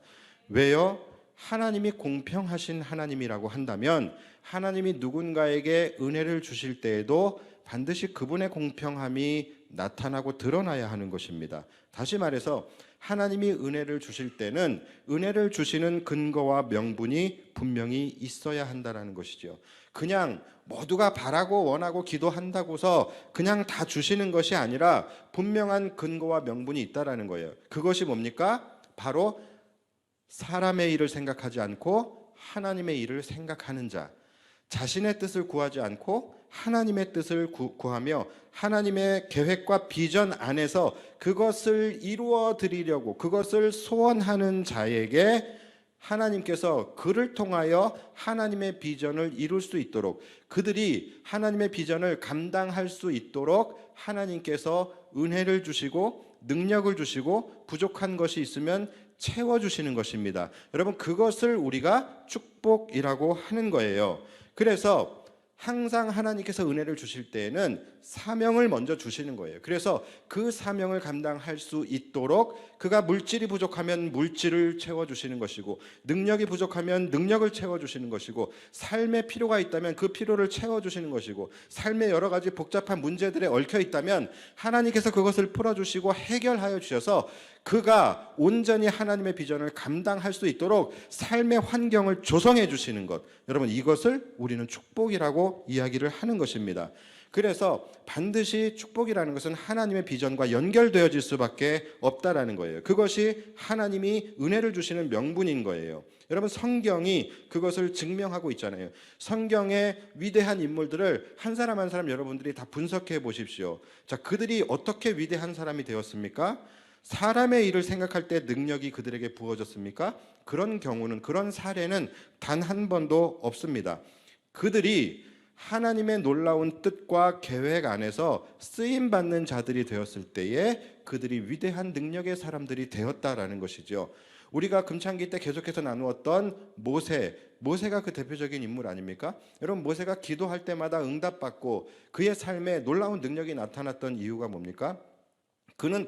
왜요? 하나님이 공평하신 하나님이라고 한다면 하나님이 누군가에게 은혜를 주실 때에도 반드시 그분의 공평함이 나타나고 드러나야 하는 것입니다. 다시 말해서 하나님이 은혜를 주실 때는 은혜를 주시는 근거와 명분이 분명히 있어야 한다는 것이죠. 그냥 모두가 바라고 원하고 기도한다고서 그냥 다 주시는 것이 아니라 분명한 근거와 명분이 있다라는 거예요. 그것이 뭡니까? 바로 사람의 일을 생각하지 않고 하나님의 일을 생각하는 자, 자신의 뜻을 구하지 않고 하나님의 뜻을 구하며 하나님의 계획과 비전 안에서 그것을 이루어 드리려고 그것을 소원하는 자에게 하나님께서 그를 통하여 하나님의 비전을 이룰 수 있도록, 그들이 하나님의 비전을 감당할 수 있도록 하나님께서 은혜를 주시고 능력을 주시고 부족한 것이 있으면 채워주시는 것입니다. 여러분, 그것을 우리가 축복이라고 하는 거예요. 그래서 항상 하나님께서 은혜를 주실 때에는 사명을 먼저 주시는 거예요. 그래서 그 사명을 감당할 수 있도록 그가 물질이 부족하면 물질을 채워주시는 것이고, 능력이 부족하면 능력을 채워주시는 것이고, 삶의 필요가 있다면 그 필요를 채워주시는 것이고, 삶의 여러 가지 복잡한 문제들에 얽혀 있다면 하나님께서 그것을 풀어주시고 해결하여 주셔서 그가 온전히 하나님의 비전을 감당할 수 있도록 삶의 환경을 조성해 주시는 것, 여러분, 이것을 우리는 축복이라고 이야기를 하는 것입니다. 그래서 반드시 축복이라는 것은 하나님의 비전과 연결되어질 수밖에 없다라는 거예요. 그것이 하나님이 은혜를 주시는 명분인 거예요. 여러분, 성경이 그것을 증명하고 있잖아요. 성경의 위대한 인물들을 한 사람 한 사람 여러분들이 다 분석해 보십시오. 자, 그들이 어떻게 위대한 사람이 되었습니까? 사람의 일을 생각할 때 능력이 그들에게 부어졌습니까? 그런 경우는, 그런 사례는 단 한 번도 없습니다. 그들이 하나님의 놀라운 뜻과 계획 안에서 쓰임받는 자들이 되었을 때에 그들이 위대한 능력의 사람들이 되었다라는 것이죠. 우리가 금창기 때 계속해서 나누었던 모세가 그 대표적인 인물 아닙니까? 여러분, 모세가 기도할 때마다 응답받고 그의 삶에 놀라운 능력이 나타났던 이유가 뭡니까? 그는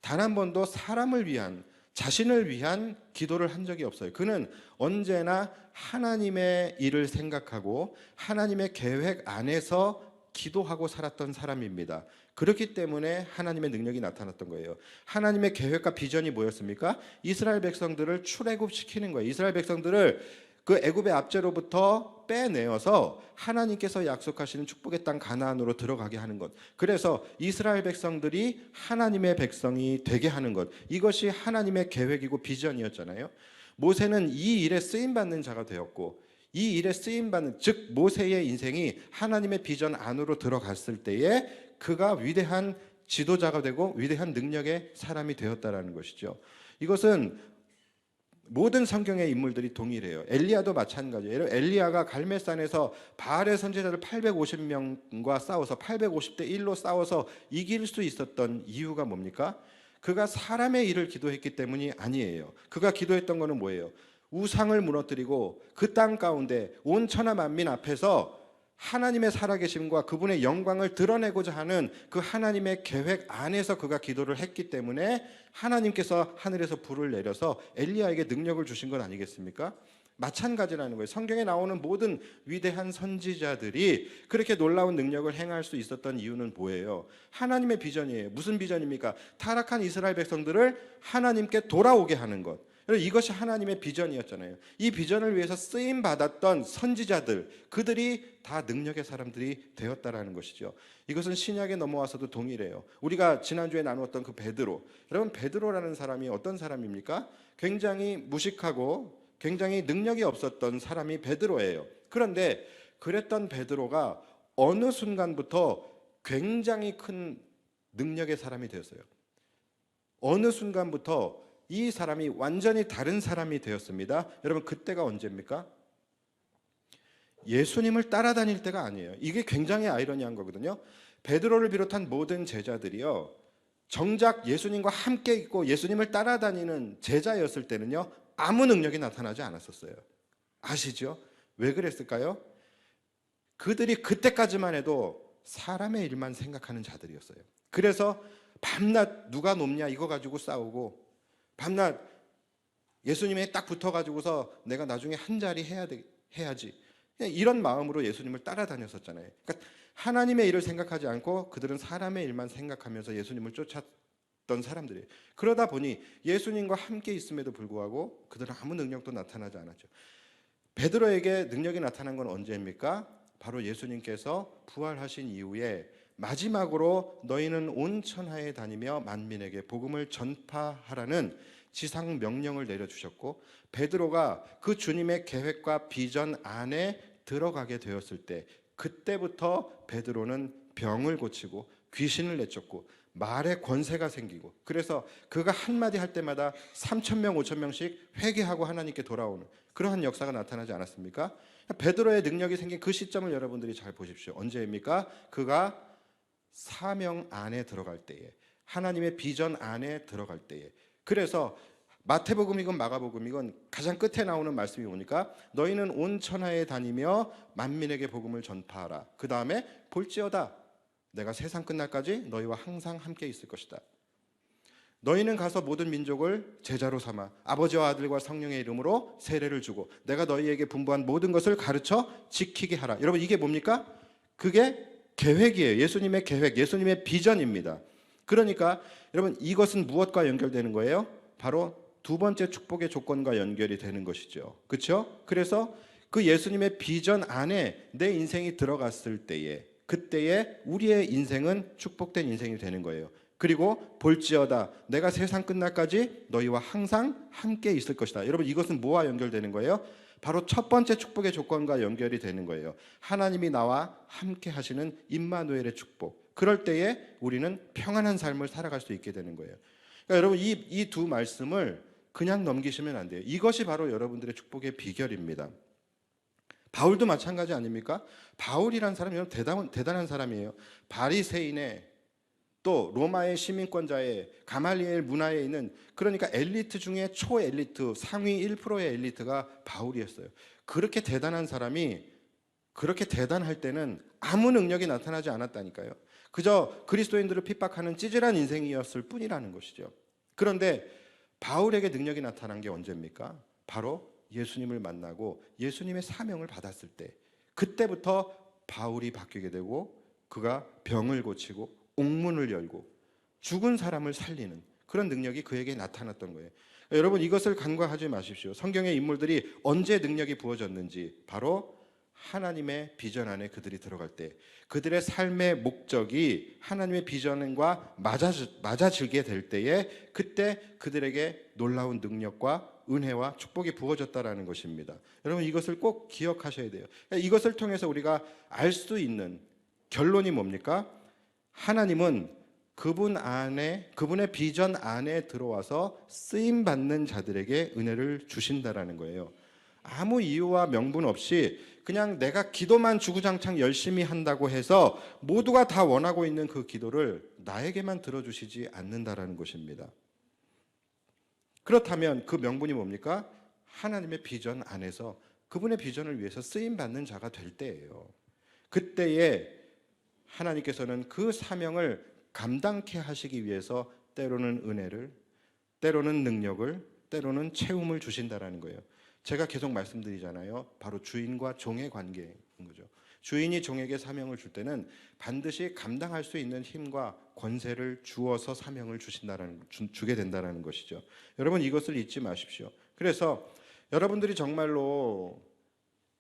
단 한 번도 사람을 위한, 자신을 위한 기도를 한 적이 없어요. 그는 언제나 하나님의 일을 생각하고 하나님의 계획 안에서 기도하고 살았던 사람입니다. 그렇기 때문에 하나님의 능력이 나타났던 거예요. 하나님의 계획과 비전이 뭐였습니까? 이스라엘 백성들을 출애굽시키는 거예요. 이스라엘 백성들을 그 애굽의 압제로부터 빼내어서 하나님께서 약속하시는 축복의 땅 가나안으로 들어가게 하는 것. 그래서 이스라엘 백성들이 하나님의 백성이 되게 하는 것. 이것이 하나님의 계획이고 비전이었잖아요. 모세는 이 일에 쓰임받는 자가 되었고, 이 일에 쓰임받는, 즉 모세의 인생이 하나님의 비전 안으로 들어갔을 때에 그가 위대한 지도자가 되고 위대한 능력의 사람이 되었다라는 것이죠. 이것은 모든 성경의 인물들이 동일해요. 엘리야도 마찬가지예요. 엘리야가 갈멜산에서 바알의 선지자들 850명과 싸워서 850대 1로 싸워서 이길 수 있었던 이유가 뭡니까? 그가 사람의 일을 기도했기 때문이 아니에요. 그가 기도했던 것은 뭐예요? 우상을 무너뜨리고 그 땅 가운데 온 천하 만민 앞에서 하나님의 살아계심과 그분의 영광을 드러내고자 하는 그 하나님의 계획 안에서 그가 기도를 했기 때문에 하나님께서 하늘에서 불을 내려서 엘리야에게 능력을 주신 건 아니겠습니까? 마찬가지라는 거예요. 성경에 나오는 모든 위대한 선지자들이 그렇게 놀라운 능력을 행할 수 있었던 이유는 뭐예요? 하나님의 비전이에요. 무슨 비전입니까? 타락한 이스라엘 백성들을 하나님께 돌아오게 하는 것. 이것이 하나님의 비전이었잖아요. 이 비전을 위해서 쓰임 받았던 선지자들, 그들이 다 능력의 사람들이 되었다라는 것이죠. 이것은 신약에 넘어와서도 동일해요. 우리가 지난주에 나누었던 그 베드로, 여러분, 베드로라는 사람이 어떤 사람입니까? 굉장히 무식하고 굉장히 능력이 없었던 사람이 베드로예요. 그런데 그랬던 베드로가 어느 순간부터 굉장히 큰 능력의 사람이 되었어요. 어느 순간부터 이 사람이 완전히 다른 사람이 되었습니다. 여러분, 그때가 언제입니까? 예수님을 따라다닐 때가 아니에요. 이게 굉장히 아이러니한 거거든요. 베드로를 비롯한 모든 제자들이요, 정작 예수님과 함께 있고 예수님을 따라다니는 제자였을 때는요, 아무 능력이 나타나지 않았었어요. 아시죠? 왜 그랬을까요? 그들이 그때까지만 해도 사람의 일만 생각하는 자들이었어요. 그래서 밤낮 누가 높냐 이거 가지고 싸우고, 밤낮 예수님에 딱 붙어가지고서 내가 나중에 한 자리 해야지, 이런 마음으로 예수님을 따라다녔었잖아요. 그러니까 하나님의 일을 생각하지 않고 그들은 사람의 일만 생각하면서 예수님을 사람들이에요. 그러다 보니 예수님과 함께 있음에도 불구하고 그들은 아무 능력도 나타나지 않았죠. 베드로에게 능력이 나타난 건 언제입니까? 바로 예수님께서 부활하신 이후에 마지막으로 너희는 온 천하에 다니며 만민에게 복음을 전파하라는 지상 명령을 내려주셨고, 베드로가 그 주님의 계획과 비전 안에 들어가게 되었을 때, 그때부터 베드로는 병을 고치고 귀신을 내쫓고 말에 권세가 생기고, 그래서 그가 한마디 할 때마다 3,000명 5,000명씩 회개하고 하나님께 돌아오는 그러한 역사가 나타나지 않았습니까? 베드로의 능력이 생긴 그 시점을 여러분들이 잘 보십시오. 언제입니까? 그가 사명 안에 들어갈 때에, 하나님의 비전 안에 들어갈 때에. 그래서 마태복음이건 마가복음이건 가장 끝에 나오는 말씀이 뭡니까? 너희는 온 천하에 다니며 만민에게 복음을 전파하라. 그 다음에 볼지어다 내가 세상 끝날까지 너희와 항상 함께 있을 것이다. 너희는 가서 모든 민족을 제자로 삼아 아버지와 아들과 성령의 이름으로 세례를 주고 내가 너희에게 분부한 모든 것을 가르쳐 지키게 하라. 여러분, 이게 뭡니까? 그게 계획이에요. 예수님의 계획, 예수님의 비전입니다. 그러니까 여러분, 이것은 무엇과 연결되는 거예요? 바로 두 번째 축복의 조건과 연결이 되는 것이죠. 그렇죠? 그래서 그 예수님의 비전 안에 내 인생이 들어갔을 때에, 그때에 우리의 인생은 축복된 인생이 되는 거예요. 그리고 볼지어다 내가 세상 끝날까지 너희와 항상 함께 있을 것이다. 여러분, 이것은 뭐와 연결되는 거예요? 바로 첫 번째 축복의 조건과 연결이 되는 거예요. 하나님이 나와 함께 하시는 임마누엘의 축복. 그럴 때에 우리는 평안한 삶을 살아갈 수 있게 되는 거예요. 그러니까 여러분, 이 두 말씀을 그냥 넘기시면 안 돼요. 이것이 바로 여러분들의 축복의 비결입니다. 바울도 마찬가지 아닙니까? 바울이란 사람이 여러분 대단한 사람이에요. 바리새인의, 또 로마의 시민권자의, 가말리엘 문화에 있는, 그러니까 엘리트 중에 초엘리트, 상위 1%의 엘리트가 바울이었어요. 그렇게 대단한 사람이 그렇게 대단할 때는 아무 능력이 나타나지 않았다니까요. 그저 그리스도인들을 핍박하는 찌질한 인생이었을 뿐이라는 것이죠. 그런데 바울에게 능력이 나타난 게 언제입니까? 바로 예수님을 만나고 예수님의 사명을 받았을 때, 그때부터 바울이 바뀌게 되고 그가 병을 고치고 옥문을 열고 죽은 사람을 살리는 그런 능력이 그에게 나타났던 거예요. 여러분, 이것을 간과하지 마십시오. 성경의 인물들이 언제 능력이 부어졌는지 바로 하나님의 비전 안에 그들이 들어갈 때, 그들의 삶의 목적이 하나님의 비전과 맞아지게 될 때에, 그때 그들에게 놀라운 능력과 은혜와 축복이 부어졌다라는 것입니다. 여러분, 이것을 꼭 기억하셔야 돼요. 이것을 통해서 우리가 알 수 있는 결론이 뭡니까? 하나님은 그분 안에, 그분의 비전 안에 들어와서 쓰임 받는 자들에게 은혜를 주신다라는 거예요. 아무 이유와 명분 없이 그냥 내가 기도만 주구장창 열심히 한다고 해서 모두가 다 원하고 있는 그 기도를 나에게만 들어주시지 않는다라는 것입니다. 그렇다면 그 명분이 뭡니까? 하나님의 비전 안에서 그분의 비전을 위해서 쓰임 받는 자가 될 때예요. 그때에 하나님께서는 그 사명을 감당케 하시기 위해서 때로는 은혜를, 때로는 능력을, 때로는 채움을 주신다라는 거예요. 제가 계속 말씀드리잖아요. 바로 주인과 종의 관계인 거죠. 주인이 종에게 사명을 줄 때는 반드시 감당할 수 있는 힘과 권세를 주어서 사명을 주게 된다는 것이죠. 여러분, 이것을 잊지 마십시오. 그래서 여러분들이 정말로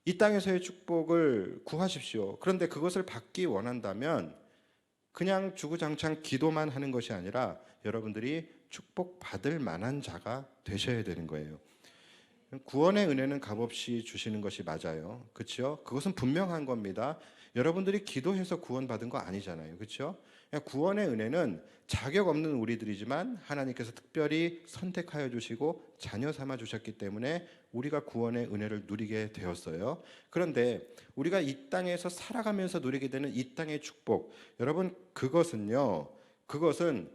이 땅에서의 축복을 구하십시오. 그런데 그것을 받기 원한다면 그냥 주구장창 기도만 하는 것이 아니라 여러분들이 축복받을 만한 자가 되셔야 되는 거예요. 구원의 은혜는 값없이 주시는 것이 맞아요. 그렇죠? 그것은 분명한 겁니다. 여러분들이 기도해서 구원받은 거 아니잖아요. 그렇죠? 구원의 은혜는 자격 없는 우리들이지만 하나님께서 특별히 선택하여 주시고 자녀 삼아 주셨기 때문에 우리가 구원의 은혜를 누리게 되었어요. 그런데 우리가 이 땅에서 살아가면서 누리게 되는 이 땅의 축복, 여러분, 그것은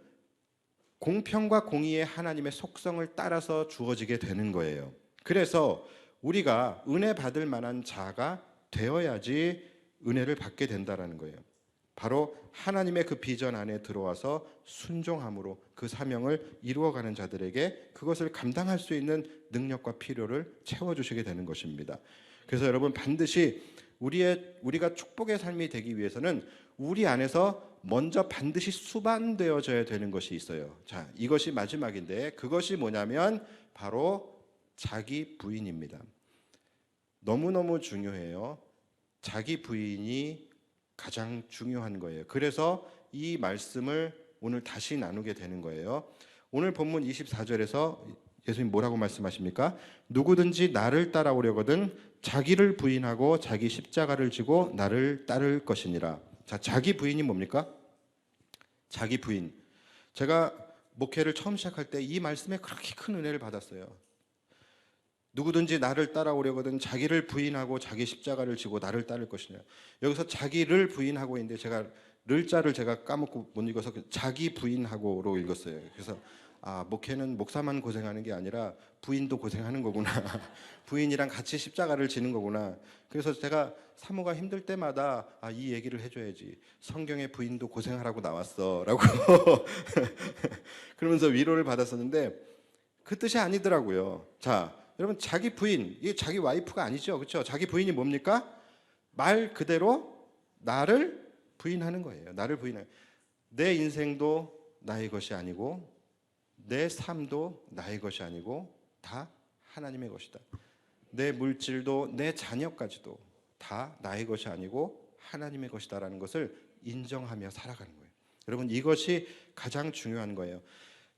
공평과 공의의 하나님의 속성을 따라서 주어지게 되는 거예요. 그래서 우리가 은혜 받을 만한 자가 되어야지 은혜를 받게 된다라는 거예요. 바로 하나님의 그 비전 안에 들어와서 순종함으로 그 사명을 이루어가는 자들에게 그것을 감당할 수 있는 능력과 필요를 채워주시게 되는 것입니다. 그래서 여러분, 반드시 우리가 축복의 삶이 되기 위해서는 우리 안에서 먼저 반드시 수반되어져야 되는 것이 있어요. 자, 이것이 마지막인데 그것이 뭐냐면 바로 자기 부인입니다. 너무너무 중요해요. 자기 부인이 가장 중요한 거예요. 그래서 이 말씀을 오늘 다시 나누게 되는 거예요. 오늘 본문 24절에서 예수님 뭐라고 말씀하십니까? 누구든지 나를 따라오려거든 자기를 부인하고 자기 십자가를 지고 나를 따를 것이니라. 자, 자기 부인이 뭡니까? 자기 부인. 제가 목회를 처음 시작할 때 이 말씀에 그렇게 큰 은혜를 받았어요. 누구든지 나를 따라오려거든 자기를 부인하고 자기 십자가를 지고 나를 따를 것이냐. 여기서 자기를 부인하고 있는데 제가 를자를 제가 까먹고 못 읽어서 자기 부인하고로 읽었어요. 그래서 목회는 목사만 고생하는 게 아니라 부인도 고생하는 거구나. 부인이랑 같이 십자가를 지는 거구나. 그래서 제가 사모가 힘들 때마다 이 얘기를 해줘야지. 성경에 부인도 고생하라고 나왔어 라고 그러면서 위로를 받았었는데 그 뜻이 아니더라고요. 자, 여러분 자기 부인, 이게 자기 와이프가 아니죠. 그렇죠? 자기 부인이 뭡니까? 말 그대로 나를 부인하는 거예요. 나를 부인하는. 내 인생도 나의 것이 아니고 내 삶도 나의 것이 아니고 다 하나님의 것이다. 내 물질도 내 자녀까지도 다 나의 것이 아니고 하나님의 것이다라는 것을 인정하며 살아가는 거예요. 여러분 이것이 가장 중요한 거예요.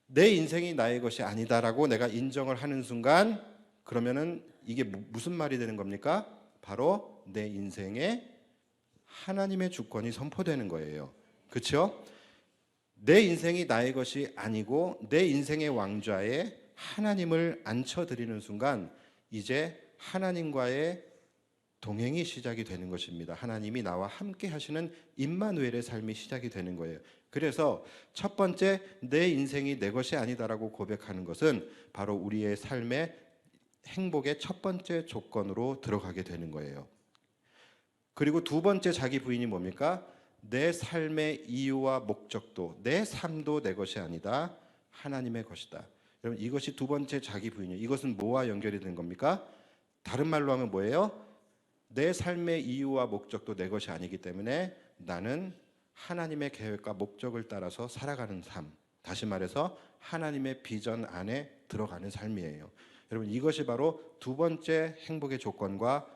내 인생이 나의 것이 아니다라고 내가 인정을 하는 순간 그러면은 이게 무슨 말이 되는 겁니까? 바로 내 인생에 하나님의 주권이 선포되는 거예요. 그렇죠? 내 인생이 나의 것이 아니고 내 인생의 왕좌에 하나님을 앉혀드리는 순간 이제 하나님과의 동행이 시작이 되는 것입니다. 하나님이 나와 함께 하시는 임마누엘의 삶이 시작이 되는 거예요. 그래서 첫 번째 내 인생이 내 것이 아니다라고 고백하는 것은 바로 우리의 삶의 행복의 첫 번째 조건으로 들어가게 되는 거예요. 그리고 두 번째 자기 부인이 뭡니까? 내 삶의 이유와 목적도 내 삶도 내 것이 아니다. 하나님의 것이다. 여러분 이것이 두 번째 자기 부인이에요. 이것은 뭐와 연결이 된 겁니까? 다른 말로 하면 뭐예요? 내 삶의 이유와 목적도 내 것이 아니기 때문에 나는 하나님의 계획과 목적을 따라서 살아가는 삶. 다시 말해서 하나님의 비전 안에 들어가는 삶이에요. 여러분 이것이 바로 두 번째 행복의 조건과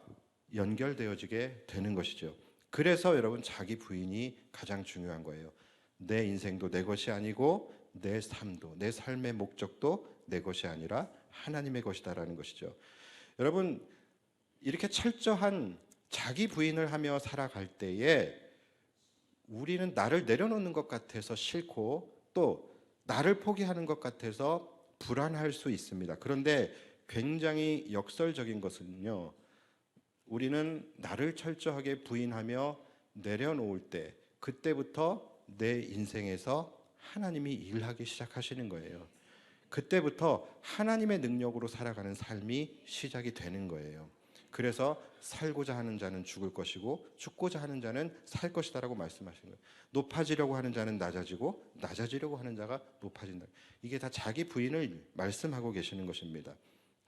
연결되어지게 되는 것이죠. 그래서 여러분 자기 부인이 가장 중요한 거예요. 내 인생도 내 것이 아니고 내 삶도 내 삶의 목적도 내 것이 아니라 하나님의 것이다라는 것이죠. 여러분 이렇게 철저한 자기 부인을 하며 살아갈 때에 우리는 나를 내려놓는 것 같아서 싫고 또 나를 포기하는 것 같아서 불안할 수 있습니다. 그런데 굉장히 역설적인 것은요. 우리는 나를 철저하게 부인하며 내려놓을 때 그때부터 내 인생에서 하나님이 일하기 시작하시는 거예요. 그때부터 하나님의 능력으로 살아가는 삶이 시작이 되는 거예요. 그래서 살고자 하는 자는 죽을 것이고 죽고자 하는 자는 살 것이다라고 말씀하신 거예요. 높아지려고 하는 자는 낮아지고 낮아지려고 하는 자가 높아진다. 이게 다 자기 부인을 말씀하고 계시는 것입니다.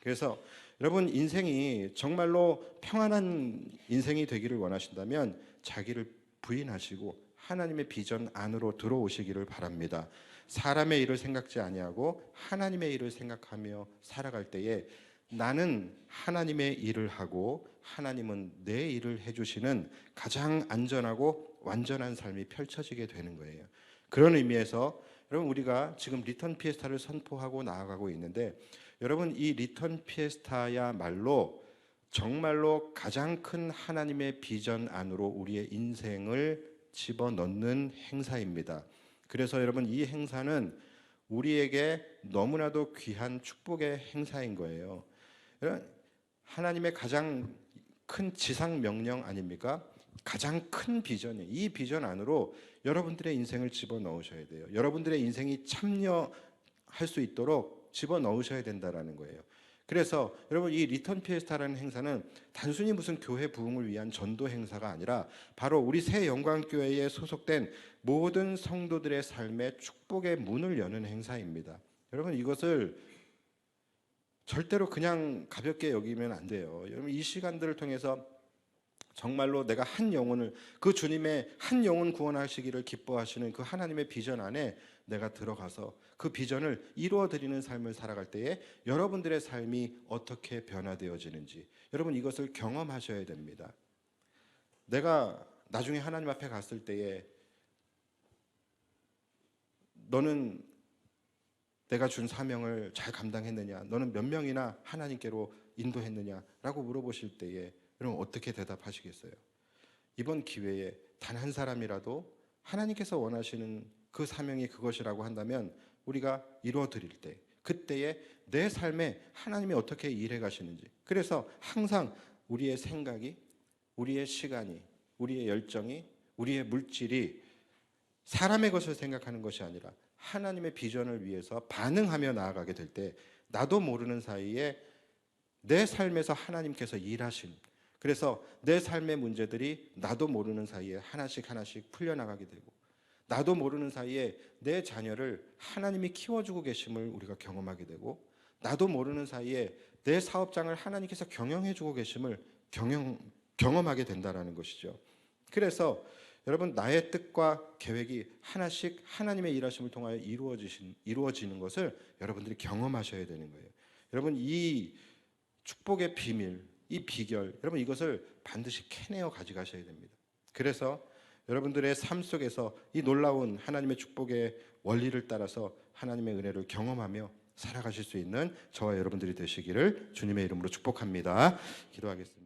그래서 여러분 인생이 정말로 평안한 인생이 되기를 원하신다면 자기를 부인하시고 하나님의 비전 안으로 들어오시기를 바랍니다. 사람의 일을 생각지 아니하고 하나님의 일을 생각하며 살아갈 때에 나는 하나님의 일을 하고 하나님은 내 일을 해주시는 가장 안전하고 완전한 삶이 펼쳐지게 되는 거예요. 그런 의미에서 여러분 우리가 지금 리턴 피에스타를 선포하고 나아가고 있는데 여러분 이 리턴 피에스타야말로 정말로 가장 큰 하나님의 비전 안으로 우리의 인생을 집어넣는 행사입니다. 그래서 여러분 이 행사는 우리에게 너무나도 귀한 축복의 행사인 거예요. 하나님의 가장 큰 지상 명령 아닙니까? 가장 큰 비전이 이 비전 안으로 여러분들의 인생을 집어넣으셔야 돼요. 여러분들의 인생이 참여할 수 있도록 집어넣으셔야 된다라는 거예요. 그래서 여러분 이 리턴 피에스타라는 행사는 단순히 무슨 교회 부흥을 위한 전도 행사가 아니라 바로 우리 새 영광교회에 소속된 모든 성도들의 삶에 축복의 문을 여는 행사입니다. 여러분 이것을 절대로 그냥 가볍게 여기면 안 돼요. 여러분 이 시간들을 통해서 정말로 내가 한 영혼을, 그 주님의 한 영혼 구원하시기를 기뻐하시는 그 하나님의 비전 안에 내가 들어가서 그 비전을 이루어 드리는 삶을 살아갈 때에 여러분들의 삶이 어떻게 변화되어지는지 여러분 이것을 경험하셔야 됩니다. 내가 나중에 하나님 앞에 갔을 때에 너는 내가 준 사명을 잘 감당했느냐, 너는 몇 명이나 하나님께로 인도했느냐라고 물어보실 때에 여러분 어떻게 대답하시겠어요? 이번 기회에 단 한 사람이라도 하나님께서 원하시는 그 사명이 그것이라고 한다면 우리가 이루어 드릴 때, 그때에 내 삶에 하나님이 어떻게 일해 가시는지, 그래서 항상 우리의 생각이, 우리의 시간이, 우리의 열정이, 우리의 물질이 사람의 것을 생각하는 것이 아니라 하나님의 비전을 위해서 반응하며 나아가게 될 때 나도 모르는 사이에 내 삶에서 하나님께서 일하신, 그래서 내 삶의 문제들이 나도 모르는 사이에 하나씩 하나씩 풀려나가게 되고 나도 모르는 사이에 내 자녀를 하나님이 키워주고 계심을 우리가 경험하게 되고 나도 모르는 사이에 내 사업장을 하나님께서 경영해주고 계심을 경험하게 된다는 것이죠. 그래서 여러분 나의 뜻과 계획이 하나씩 하나님의 일하심을 통하여 이루어지는 것을 여러분들이 경험하셔야 되는 거예요. 여러분 이 축복의 비밀, 이 비결, 여러분 이것을 반드시 캐내어 가져가셔야 됩니다. 그래서 여러분들의 삶 속에서 이 놀라운 하나님의 축복의 원리를 따라서 하나님의 은혜를 경험하며 살아가실 수 있는 저와 여러분들이 되시기를 주님의 이름으로 축복합니다. 기도하겠습니다.